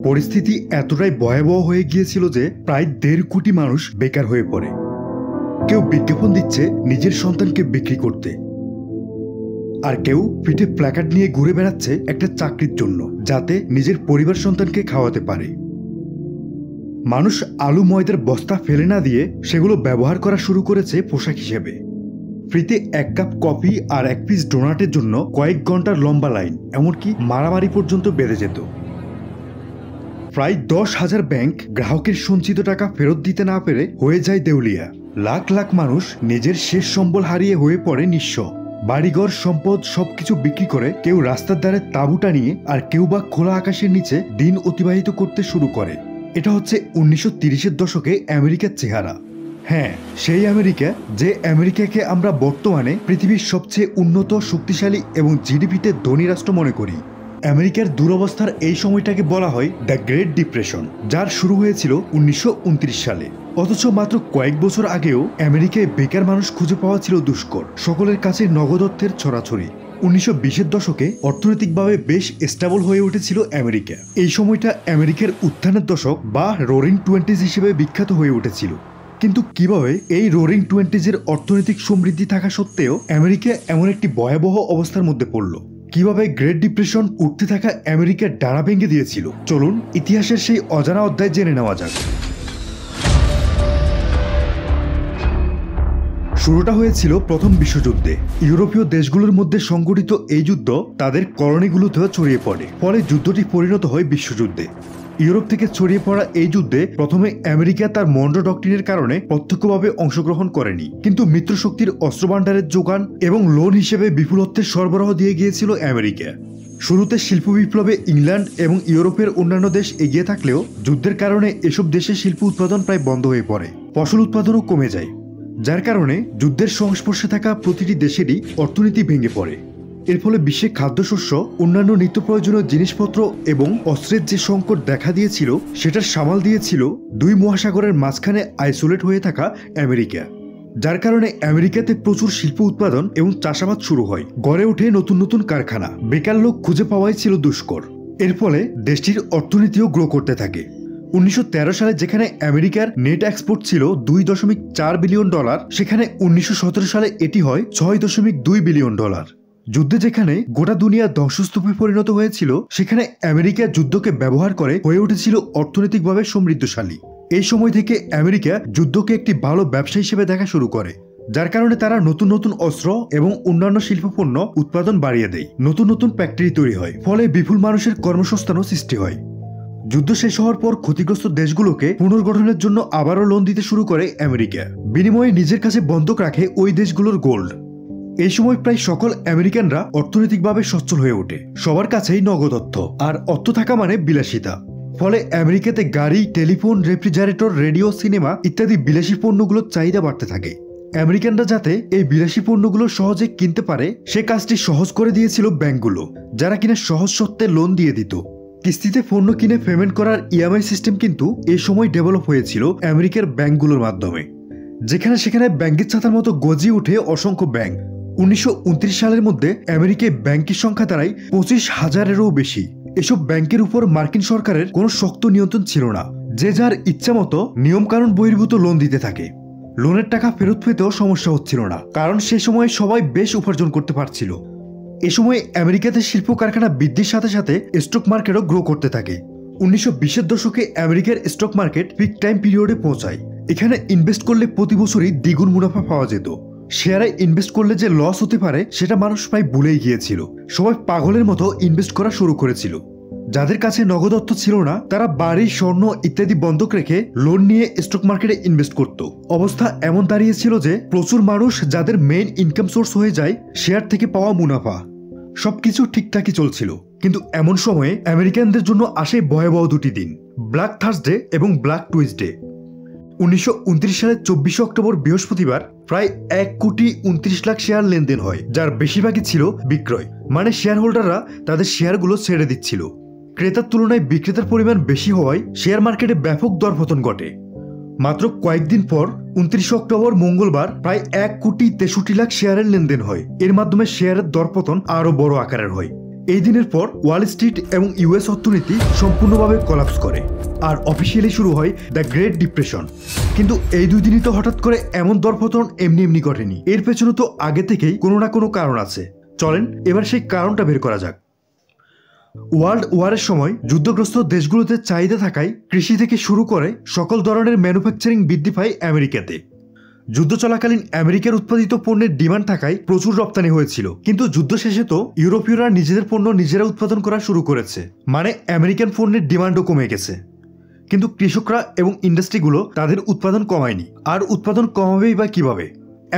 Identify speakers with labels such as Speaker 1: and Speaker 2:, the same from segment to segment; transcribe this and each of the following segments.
Speaker 1: পরিস্থিতি এতটাই ভয়াবহ হয়ে গিয়েছিল যে প্রায় 1.5 কোটি মানুষ বেকার হয়ে পড়ে। কেউ বিজ্ঞাপন দিচ্ছে নিজের সন্তানকে বিক্রি করতে, আর কেউ পিঠে প্ল্যাকার্ড নিয়ে ঘুরে বেড়াচ্ছে একটা চাকরির জন্য, যাতে নিজের পরিবার সন্তানকে খাওয়াতে পারে। মানুষ আলু ময়দার বস্তা ফেলে না দিয়ে সেগুলো ব্যবহার করা শুরু করেছে পোশাক হিসেবে। ফ্রিতে 1 কাপ কফি আর 1 পিস ডোনাটের জন্য কয়েক ঘন্টার লম্বা লাইন, এমনকি মারামারি পর্যন্ত বেঁধে যেত। প্রায় 10,000 ব্যাংক গ্রাহকের সঞ্চিত টাকা ফেরত দিতে না পেরে হয়ে যায় দেউলিয়া। লাখ লাখ মানুষ নিজের শেষ সম্বল হারিয়ে হয়ে পড়ে নিঃস্ব। বাড়িঘর, সম্পদ সবকিছু বিক্রি করে কেউ রাস্তার ধারে তাঁবু টানিয়ে, আর কেউ বা খোলা আকাশের নিচে দিন অতিবাহিত করতে শুরু করে। এটা হচ্ছে 1930-এর দশকে আমেরিকার চেহারা। হ্যাঁ, সেই আমেরিকা, যে আমেরিকাকে আমরা বর্তমানে পৃথিবীর সবচেয়ে উন্নত, শক্তিশালী এবং জিডিপিতে ধনী রাষ্ট্র মনে করি। আমেরিকার দুরবস্থার এই সময়টাকে বলা হয় দ্য গ্রেট ডিপ্রেশন, যার শুরু হয়েছিল 1929 সালে। অথচ মাত্র কয়েক বছর আগেও আমেরিকায় বেকার মানুষ খুঁজে পাওয়া ছিল দুষ্কর। সকলের কাছে নগদ অর্থের ছড়াছড়ি। 1920-এর দশকে অর্থনৈতিকভাবে বেশ স্টেবল হয়ে উঠেছিল আমেরিকা। এই সময়টা আমেরিকার উত্থানের দশক বা রোরিং টোয়েন্টিজ হিসেবে বিখ্যাত হয়ে উঠেছিল। কিন্তু কিভাবে এই রোরিং টোয়েন্টিজের অর্থনৈতিক সমৃদ্ধি থাকা সত্ত্বেও আমেরিকা এমন একটি ভয়াবহ অবস্থার মধ্যে পড়ল? কিভাবে গ্রেট ডিপ্রেশন উঠতে থাকা আমেরিকার ডানা ভেঙে দিয়েছিল? চলুন ইতিহাসের সেই অজানা অধ্যায় জেনে নেওয়া যাক। শুরুটা হয়েছিল প্রথম বিশ্বযুদ্ধে। ইউরোপীয় দেশগুলোর মধ্যে সংঘটিত এই যুদ্ধ তাদের কলোনিগুলোতেও ছড়িয়ে পড়ে। ফলে যুদ্ধটি পরিণত হয় বিশ্বযুদ্ধে। ইউরোপ থেকে ছড়িয়ে পড়া এই যুদ্ধে প্রথমে আমেরিকা তার মনরো ডক্ট্রিনের কারণে প্রত্যক্ষভাবে অংশগ্রহণ করেনি, কিন্তু মিত্রশক্তির অস্ত্রভাণ্ডারের যোগান এবং লোন হিসেবে বিপুল অর্থের সরবরাহ দিয়ে গিয়েছিল আমেরিকা। শুরুতে শিল্প বিপ্লবে ইংল্যান্ড এবং ইউরোপের অন্যান্য দেশ এগিয়ে থাকলেও যুদ্ধের কারণে এসব দেশে শিল্প উৎপাদন প্রায় বন্ধ হয়ে পড়ে। ফসল উৎপাদনও কমে যায়, যার কারণে যুদ্ধের সংস্পর্শে থাকা প্রতিটি দেশেরই অর্থনীতি ভেঙে পড়ে। এর ফলে বিশ্বে খাদ্যশস্য, অন্যান্য নিত্য প্রয়োজনীয় জিনিসপত্র এবং অস্ত্রের যে সংকট দেখা দিয়েছিল, সেটার সামাল দিয়েছিল 2 মহাসাগরের মাঝখানে আইসোলেট হয়ে থাকা আমেরিকা। যার কারণে আমেরিকাতে প্রচুর শিল্প উৎপাদন এবং চাষাবাদ শুরু হয়। গড়ে ওঠে নতুন নতুন কারখানা। বেকার লোক খুঁজে পাওয়াই ছিল দুষ্কর। এর ফলে দেশটির অর্থনীতিও গ্রো করতে থাকে। 1913 সালে যেখানে আমেরিকার নেট এক্সপোর্ট ছিল $2.4 বিলিয়ন, সেখানে 1917 সালে এটি হয় $6.2 বিলিয়ন। যুদ্ধে যেখানে গোটা দুনিয়া ধ্বংসস্তূপে পরিণত হয়েছিল, সেখানে আমেরিকা যুদ্ধকে ব্যবহার করে হয়ে উঠেছিল অর্থনৈতিকভাবে সমৃদ্ধশালী। এই সময় থেকে আমেরিকা যুদ্ধকে একটি ভালো ব্যবসা হিসেবে দেখা শুরু করে, যার কারণে তারা নতুন নতুন অস্ত্র এবং অন্যান্য শিল্পপণ্য উৎপাদন বাড়িয়ে দেয়। নতুন নতুন ফ্যাক্টরি তৈরি হয়, ফলে বিপুল মানুষের কর্মসংস্থানও সৃষ্টি হয়। যুদ্ধ শেষ হওয়ার পর ক্ষতিগ্রস্ত দেশগুলোকে পুনর্গঠনের জন্য আবারও লোন দিতে শুরু করে আমেরিকা। বিনিময়ে নিজের কাছে বন্ধক রাখে ওই দেশগুলোর গোল্ড। এই সময় প্রায় সকল আমেরিকানরা অর্থনৈতিকভাবে সচ্ছল হয়ে ওঠে। সবার কাছেই নগদ অর্থ, আর অর্থ থাকা মানে বিলাসিতা। ফলে আমেরিকাতে গাড়ি, টেলিফোন, রেফ্রিজারেটর, রেডিও, সিনেমা ইত্যাদি বিলাসী পণ্যগুলোর চাহিদা বাড়তে থাকে। আমেরিকানরা যাতে এই বিলাসী পণ্যগুলো সহজে কিনতে পারে, সে কাজটি সহজ করে দিয়েছিল ব্যাংকগুলো, যারা কিনা সহজ শর্তে লোন দিয়ে দিত। কিস্তিতে পণ্য কিনে পেমেন্ট করার ইএমআই সিস্টেম কিন্তু এই সময় ডেভেলপ হয়েছিল আমেরিকার ব্যাংকগুলোর মাধ্যমে। যেখানে সেখানে ব্যাংকের ছাতার মতো গজিয়ে ওঠে অসংখ্য ব্যাংক। 1929 সালের মধ্যে আমেরিকায় ব্যাংকের সংখ্যা দাঁড়ায় 25,000-এরও বেশি। এসব ব্যাংকের উপর মার্কিন সরকারের কোনো শক্ত নিয়ন্ত্রণ ছিল না। যে যার ইচ্ছা মতো নিয়মকানুন বহির্ভূত লোন দিতে থাকে। লোনের টাকা ফেরত পেতেও সমস্যা হচ্ছিল না, কারণ সে সময় সবাই বেশ উপার্জন করতে পারছিল। এ সময় আমেরিকাতে শিল্প কারখানা বৃদ্ধির সাথে সাথে স্টক মার্কেটও গ্রো করতে থাকে। 1920-এর দশকে আমেরিকার স্টক মার্কেট পিক টাইম পিরিয়ডে পৌঁছায়। এখানে ইনভেস্ট করলে প্রতি বছরই দ্বিগুণ মুনাফা পাওয়া যেত। শেয়ারে ইনভেস্ট করলে যে লস হতে পারে সেটা মানুষ প্রায় ভুলেই গিয়েছিল। সবাই পাগলের মতো ইনভেস্ট করা শুরু করেছিল। যাদের কাছে নগদ অর্থ ছিল না, তারা বাড়ি, স্বর্ণ ইত্যাদি বন্ধক রেখে লোন নিয়ে স্টক মার্কেটে ইনভেস্ট করত। অবস্থা এমন দাঁড়িয়েছিল যে প্রচুর মানুষ, যাদের মেইন ইনকাম সোর্স হয়ে যায় শেয়ার থেকে পাওয়া মুনাফা। সবকিছু ঠিকঠাকই চলছিল, কিন্তু এমন সময়ে আমেরিকানদের জন্য আসে ভয়াবহ 2টি দিন, ব্ল্যাক থার্সডে এবং ব্ল্যাক টুইসডে। 1929 সালের 24 অক্টোবর বৃহস্পতিবার প্রায় 1,29,00,000 শেয়ার লেনদেন হয়, যার বেশিরভাগই ছিল বিক্রয়, মানে শেয়ার হোল্ডাররা তাদের শেয়ারগুলো ছেড়ে দিচ্ছিল। ক্রেতার তুলনায় বিক্রেতার পরিমাণ বেশি হওয়ায় শেয়ার মার্কেটে ব্যাপক দরপতন ঘটে। মাত্র কয়েকদিন পর 29 অক্টোবর মঙ্গলবার প্রায় 1,63,00,000 শেয়ারের লেনদেন হয়। এর মাধ্যমে শেয়ারের দরপতন আরো বড় আকারের হয়। এই দিনের পর ওয়াল স্ট্রিট এবং ইউএস অর্থনীতি সম্পূর্ণভাবে কলাপস করে আর অফিসিয়ালি শুরু হয় দ্য গ্রেট ডিপ্রেশন। কিন্তু এই 2 দিনই তো হঠাৎ করে এমন দরপতন এমনি ঘটেনি, এর পেছনে তো আগে থেকেই কোনো না কোনো কারণ আছে। চলেন এবার সেই কারণটা বের করা যাক। ওয়ার্ল্ড ওয়ারের সময় যুদ্ধগ্রস্ত দেশগুলোতে চাহিদা থাকায় কৃষি থেকে শুরু করে সকল ধরনের ম্যানুফ্যাকচারিং বৃদ্ধি পায় আমেরিকাতে। যুদ্ধ চলাকালীন আমেরিকার উৎপাদিত পণ্যের ডিমান্ড থাকায় প্রচুর রপ্তানি হয়েছিল, কিন্তু যুদ্ধ শেষে তো ইউরোপীয়রা নিজেদের পণ্য নিজেরা উৎপাদন করা শুরু করেছে, মানে আমেরিকান পণ্যের ডিমান্ডও কমে গেছে। কিন্তু কৃষকরা এবং ইন্ডাস্ট্রিগুলো তাদের উৎপাদন কমায়নি। আর উৎপাদন কমাবেই বা কিভাবে?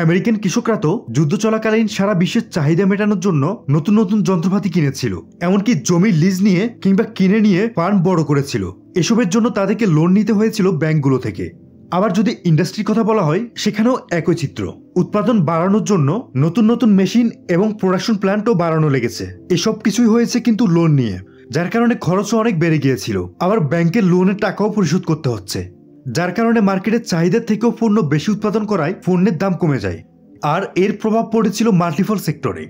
Speaker 1: আমেরিকান কৃষকরা তো যুদ্ধ চলাকালীন সারা বিশ্বের চাহিদা মেটানোর জন্য নতুন নতুন যন্ত্রপাতি কিনেছিল, এমনকি জমি লিজ নিয়ে কিংবা কিনে নিয়ে ফার্ম বড় করেছিল। এসবের জন্য তাদেরকে লোন নিতে হয়েছিল ব্যাংকগুলো থেকে। আবার যদি ইন্ডাস্ট্রির কথা বলা হয়, সেখানেও একই চিত্র। উৎপাদন বাড়ানোর জন্য নতুন নতুন মেশিন এবং প্রোডাকশন প্ল্যান্টও বাড়ানো লেগেছে। এসব কিছুই হয়েছে কিন্তু লোন নিয়ে, যার কারণে খরচও অনেক বেড়ে গিয়েছিল। আবার ব্যাংকের লোনের টাকাও পরিশোধ করতে হচ্ছে, যার কারণে মার্কেটের চাহিদার থেকেও পণ্য বেশি উৎপাদন করায় পণ্যের দাম কমে যায়। আর এর প্রভাব পড়েছিল মাল্টিপল সেক্টরে।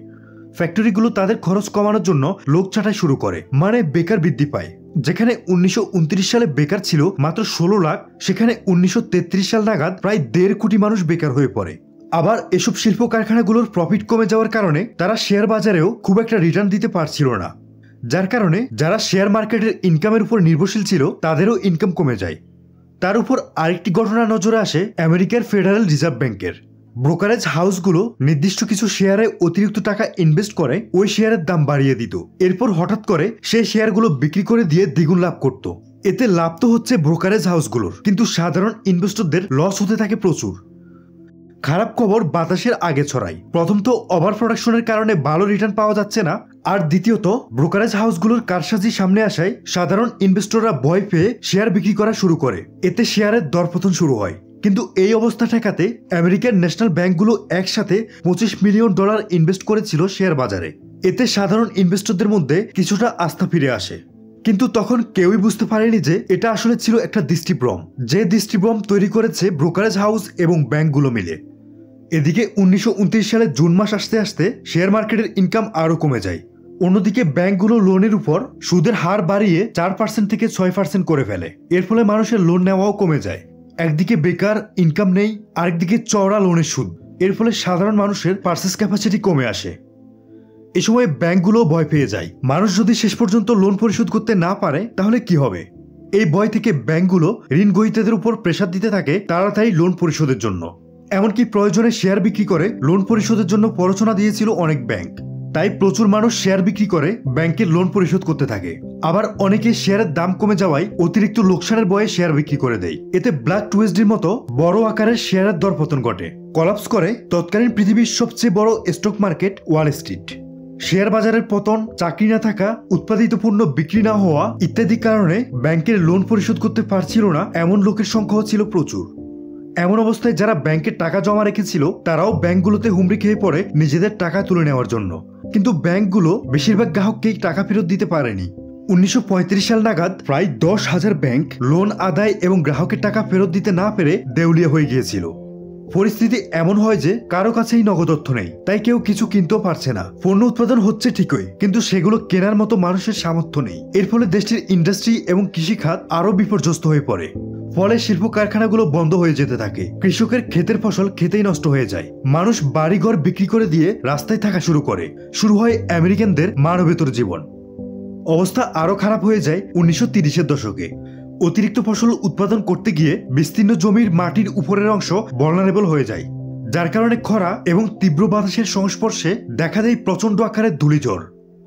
Speaker 1: ফ্যাক্টরিগুলো তাদের খরচ কমানোর জন্য লোক ছাঁটাই শুরু করে, মানে বেকার বৃদ্ধি পায়। যেখানে 1929 সালে বেকার ছিল মাত্র 16 লাখ, সেখানে 1933 সাল নাগাদ প্রায় 1.5 কোটি মানুষ বেকার হয়ে পড়ে। আবার এসব শিল্প কারখানাগুলোর প্রফিট কমে যাওয়ার কারণে তারা শেয়ার বাজারেও খুব একটা রিটার্ন দিতে পারছিল না, যার কারণে যারা শেয়ার মার্কেটের ইনকামের উপর নির্ভরশীল ছিল তাদেরও ইনকাম কমে যায়। তার উপর আরেকটি ঘটনা নজরে আসে আমেরিকার ফেডারেল রিজার্ভ ব্যাংকের। ব্রোকারেজ হাউসগুলো নির্দিষ্ট কিছু শেয়ারে অতিরিক্ত টাকা ইনভেস্ট করে ওই শেয়ারের দাম বাড়িয়ে দিত। এরপর হঠাৎ করে সেই শেয়ারগুলো বিক্রি করে দিয়ে দ্বিগুণ লাভ করত। এতে লাভ তো হচ্ছে ব্রোকারেজ হাউসগুলোর, কিন্তু সাধারণ ইনভেস্টরদের লস হতে থাকে প্রচুর। খারাপ খবর বাতাসের আগে ছড়ায়। প্রথম তো ওভার প্রোডাকশনের কারণে ভালো রিটার্ন পাওয়া যাচ্ছে না, আর দ্বিতীয়ত ব্রোকারেজ হাউসগুলোর কারসাজি সামনে আসায় সাধারণ ইনভেস্টররা ভয় পেয়ে শেয়ার বিক্রি করা শুরু করে। এতে শেয়ারের দরপতন শুরু হয়। কিন্তু এই অবস্থা ঠেকাতে আমেরিকার ন্যাশনাল ব্যাংকগুলো একসাথে $25 মিলিয়ন ইনভেস্ট করেছিল শেয়ার বাজারে। এতে সাধারণ ইনভেস্টরদের মধ্যে কিছুটা আস্থা ফিরে আসে। কিন্তু তখন কেউই বুঝতে পারেনি যে এটা আসলে ছিল একটা দৃষ্টিভ্রম, যে দৃষ্টিভ্রম তৈরি করেছে ব্রোকারেজ হাউস এবং ব্যাংকগুলো মিলে। এদিকে 1929 সালে জুন মাস আসতে আসতে শেয়ার মার্কেটের ইনকাম আরও কমে যায়। অন্যদিকে ব্যাংকগুলো লোনের উপর সুদের হার বাড়িয়ে 4% থেকে 6% করে ফেলে। এর ফলে মানুষের লোন নেওয়াও কমে যায়। একদিকে বেকার, ইনকাম নেই, আরেকদিকে চওড়া লোনের সুদ। এর ফলে সাধারণ মানুষের পারচেস ক্যাপাসিটি কমে আসে। এ সময় ব্যাংকগুলো ভয় পেয়ে যায়, মানুষ যদি শেষ পর্যন্ত লোন পরিশোধ করতে না পারে তাহলে কি হবে। এই ভয় থেকে ব্যাংকগুলো ঋণ গ্রহীতাদের উপর প্রেসার দিতে থাকে তাড়াতাড়ি লোন পরিশোধের জন্য। এমনকি প্রয়োজনে শেয়ার বিক্রি করে লোন পরিশোধের জন্য প্ররোচনা দিয়েছিল অনেক ব্যাংক। তাই প্রচুর মানুষ শেয়ার বিক্রি করে ব্যাংকের লোন পরিশোধ করতে থাকে। আবার অনেকে শেয়ারের দাম কমে যাওয়ায় অতিরিক্ত লোকসানের ভয়ে শেয়ার বিক্রি করে দেয়। এতে ব্ল্যাক টুয়েসডির মতো বড় আকারের শেয়ারের দরপতন ঘটে। কলাপস করে তৎকালীন পৃথিবীর সবচেয়ে বড় stock market Wall Street. Share বাজারের পতন, চাকরি না থাকা, উৎপাদিত পণ্য বিক্রি না হওয়া ইত্যাদি কারণে ব্যাংকের লোন পরিশোধ করতে পারছিল না এমন লোকের সংখ্যাও ছিল প্রচুর। এমন অবস্থায় যারা ব্যাংকে টাকা জমা রেখেছিল তারাও ব্যাংকগুলোতে হুমড়ি খেয়ে পড়ে নিজেদের টাকা তুলে নেওয়ার জন্য। কিন্তু ব্যাংকগুলো বেশিরভাগ গ্রাহককেই টাকা ফেরত দিতে পারেনি। 1935 সাল নাগাদ প্রায় 10,000 ব্যাংক লোন আদায় এবং গ্রাহকের টাকা ফেরত দিতে না পেরে দেউলিয়া হয়ে গিয়েছিল। পরিস্থিতি এমন হয় যে কারো কাছেই নগদ অর্থ নেই, তাই কেউ কিছু কিনতেও পারছে না। পণ্য উৎপাদন হচ্ছে ঠিকই, কিন্তু সেগুলো কেনার মতো মানুষের সামর্থ্য নেই। এর ফলে দেশটির ইন্ডাস্ট্রি এবং কৃষি খাত আরো বিপর্যস্ত হয়ে পড়ে। ফলে শিল্প কারখানাগুলো বন্ধ হয়ে যেতে থাকে। কৃষকের ক্ষেতের ফসল খেতেই নষ্ট হয়ে যায়। মানুষ বাড়িঘর বিক্রি করে দিয়ে রাস্তায় থাকা শুরু করে। শুরু হয় আমেরিকানদের মানবেতর জীবন। অবস্থা আরো খারাপ হয়ে যায় 1930-এর দশকে। অতিরিক্ত ফসল উৎপাদন করতে গিয়ে বিস্তীর্ণ জমির মাটির উপরের অংশ ভালনারেবল হয়ে যায়, যার কারণে খরা এবং তীব্র বাতাসের সংস্পর্শে দেখা দেয় প্রচন্ড আকারের ধূলিঝড়।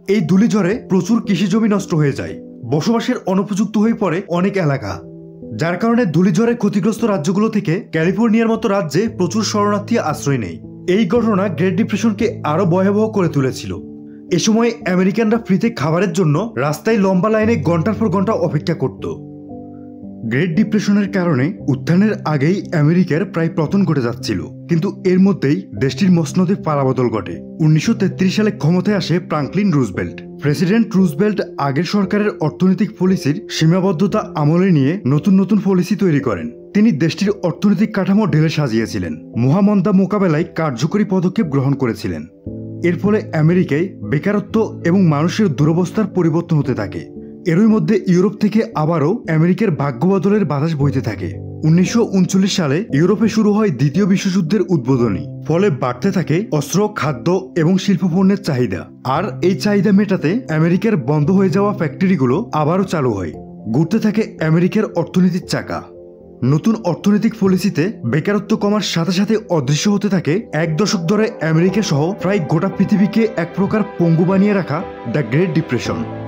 Speaker 1: এই ধূলিঝড়ে প্রচুর কৃষি জমি নষ্ট হয়ে যায়। বসবাসের অনুপযুক্ত হয়ে পড়ে অনেক এলাকা, যার কারণে ধূলিঝড়ে ক্ষতিগ্রস্ত রাজ্যগুলো থেকে ক্যালিফোর্নিয়ার মতো রাজ্যে প্রচুর শরণার্থী আশ্রয় নেয়। এই ঘটনা গ্রেট ডিপ্রেশনকে আরো ভয়াবহ করে তুলেছিল। এ সময় আমেরিকানরা ফ্রিতে খাবারের জন্য রাস্তায় লম্বা লাইনে ঘন্টার পর ঘন্টা অপেক্ষা করত। গ্রেট ডিপ্রেশনের কারণে উত্থানের আগেই আমেরিকার প্রায় পতন ঘটে যাচ্ছিল, কিন্তু এর মধ্যেই দেশটির মসনদে পালাবদল ঘটে। 1933 সালে ক্ষমতায় আসে ফ্রাঙ্কলিন রুজভেল্ট। প্রেসিডেন্ট রুজভেল্ট আগের সরকারের অর্থনৈতিক পলিসির সীমাবদ্ধতা আমলে নিয়ে নতুন নতুন পলিসি তৈরি করেন। তিনি দেশটির অর্থনৈতিক কাঠামো ঢেলে সাজিয়েছিলেন, মহামন্দা মোকাবেলায় কার্যকরী পদক্ষেপ গ্রহণ করেছিলেন। এর ফলে আমেরিকায় বেকারত্ব এবং মানুষের দুরবস্থার পরিবর্তন হতে থাকে। এরই মধ্যে ইউরোপ থেকে আবারও আমেরিকার ভাগ্য বদলের বাতাস বইতে থাকে। 1939 সালে ইউরোপে শুরু হয় দ্বিতীয় বিশ্বযুদ্ধের উদ্বোধনী। ফলে বাড়তে থাকে অস্ত্র, খাদ্য এবং শিল্পপণ্যের চাহিদা। আর এই চাহিদা মেটাতে আমেরিকার বন্ধ হয়ে যাওয়া ফ্যাক্টরিগুলো আবারও চালু হয়। ঘুরতে থাকে আমেরিকার অর্থনীতির চাকা। নতুন অর্থনৈতিক পলিসিতে বেকারত্ব কমার সাথে সাথে অদৃশ্য হতে থাকে এক দশক ধরে আমেরিকা সহ প্রায় গোটা পৃথিবীকে এক প্রকার পঙ্গু বানিয়ে রাখা দ্য গ্রেট ডিপ্রেশন।